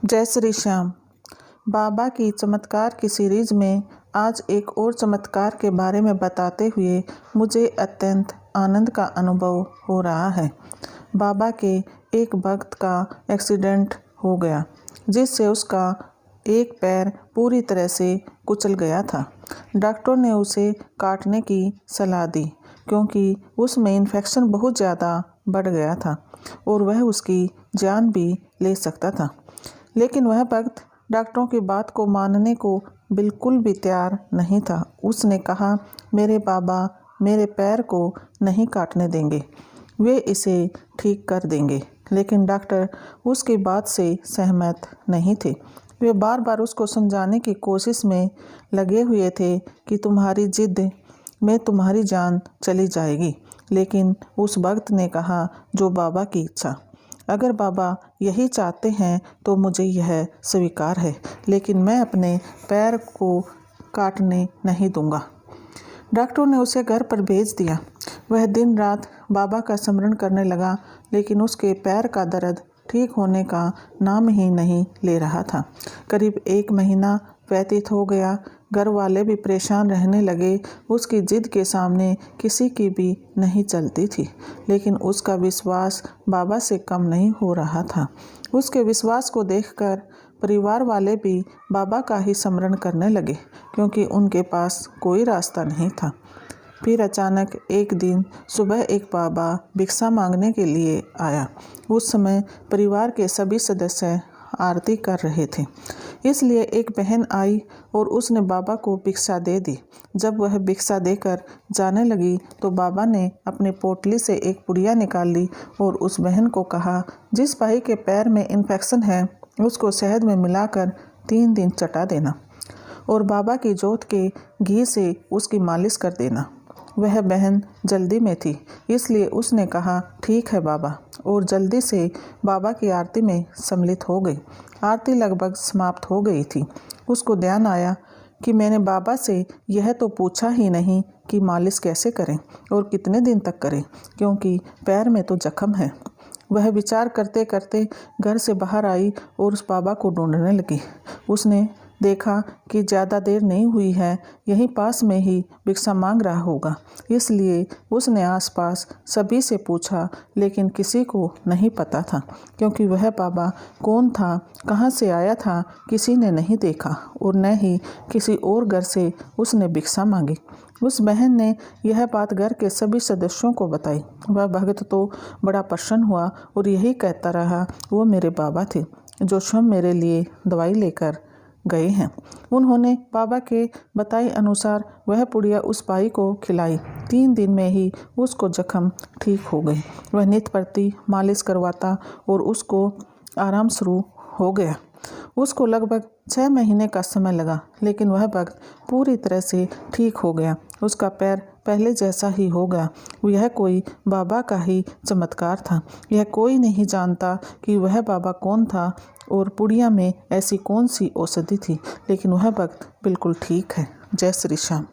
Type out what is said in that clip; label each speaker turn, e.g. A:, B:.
A: जय श्री श्याम। बाबा की चमत्कार की सीरीज में आज एक और चमत्कार के बारे में बताते हुए मुझे अत्यंत आनंद का अनुभव हो रहा है। बाबा के एक भक्त का एक्सीडेंट हो गया जिससे उसका एक पैर पूरी तरह से कुचल गया था। डॉक्टर ने उसे काटने की सलाह दी क्योंकि उसमें इन्फेक्शन बहुत ज़्यादा बढ़ गया था और वह उसकी जान भी ले सकता था। लेकिन वह भक्त डॉक्टरों की बात को मानने को बिल्कुल भी तैयार नहीं था। उसने कहा, मेरे बाबा मेरे पैर को नहीं काटने देंगे, वे इसे ठीक कर देंगे। लेकिन डॉक्टर उसकी बात से सहमत नहीं थे। वे बार बार उसको समझाने की कोशिश में लगे हुए थे कि तुम्हारी जिद में तुम्हारी जान चली जाएगी। लेकिन उस भक्त ने कहा, जो बाबा की इच्छा, अगर बाबा यही चाहते हैं तो मुझे यह स्वीकार है, लेकिन मैं अपने पैर को काटने नहीं दूंगा। डॉक्टर ने उसे घर पर भेज दिया। वह दिन रात बाबा का स्मरण करने लगा, लेकिन उसके पैर का दर्द ठीक होने का नाम ही नहीं ले रहा था। करीब 1 महीना व्यतीत हो गया। घर वाले भी परेशान रहने लगे। उसकी जिद के सामने किसी की भी नहीं चलती थी, लेकिन उसका विश्वास बाबा से कम नहीं हो रहा था। उसके विश्वास को देखकर परिवार वाले भी बाबा का ही स्मरण करने लगे, क्योंकि उनके पास कोई रास्ता नहीं था। फिर अचानक एक दिन सुबह एक बाबा भिक्षा मांगने के लिए आया। उस समय परिवार के सभी सदस्य आरती कर रहे थे, इसलिए एक बहन आई और उसने बाबा को भिक्षा दे दी। जब वह भिक्षा देकर जाने लगी तो बाबा ने अपनी पोटली से एक पुड़िया निकाल ली और उस बहन को कहा, जिस भाई के पैर में इन्फेक्शन है उसको शहद में मिलाकर 3 दिन चटा देना और बाबा की जोत के घी से उसकी मालिश कर देना। वह बहन जल्दी में थी, इसलिए उसने कहा, ठीक है बाबा, और जल्दी से बाबा की आरती में सम्मिलित हो गई। आरती लगभग समाप्त हो गई थी। उसको ध्यान आया कि मैंने बाबा से यह तो पूछा ही नहीं कि मालिश कैसे करें और कितने दिन तक करें, क्योंकि पैर में तो जख्म है। वह विचार करते करते घर से बाहर आई और उस बाबा को ढूंढने लगी। उसने देखा कि ज़्यादा देर नहीं हुई है, यहीं पास में ही भिक्षा मांग रहा होगा। इसलिए उसने आसपास सभी से पूछा, लेकिन किसी को नहीं पता था, क्योंकि वह बाबा कौन था, कहाँ से आया था, किसी ने नहीं देखा और न ही किसी और घर से उसने भिक्षा मांगी। उस बहन ने यह बात घर के सभी सदस्यों को बताई। वह भक्त तो बड़ा प्रसन्न हुआ और यही कहता रहा, वो मेरे बाबा थे जो स्वयं मेरे लिए दवाई लेकर गए हैं। उन्होंने बाबा के बताए अनुसार वह पुड़िया उस भाई को खिलाई। 3 दिन में ही उसको जख्म ठीक हो गई। वह नित्य प्रति मालिश करवाता और उसको आराम शुरू हो गया। उसको लगभग 6 महीने का समय लगा, लेकिन वह भक्त पूरी तरह से ठीक हो गया। उसका पैर पहले जैसा ही हो गया। यह कोई बाबा का ही चमत्कार था। यह कोई नहीं जानता कि वह बाबा कौन था और पुड़िया में ऐसी कौन सी औषधि थी, लेकिन वह भक्त बिल्कुल ठीक है। जय श्री श्याम।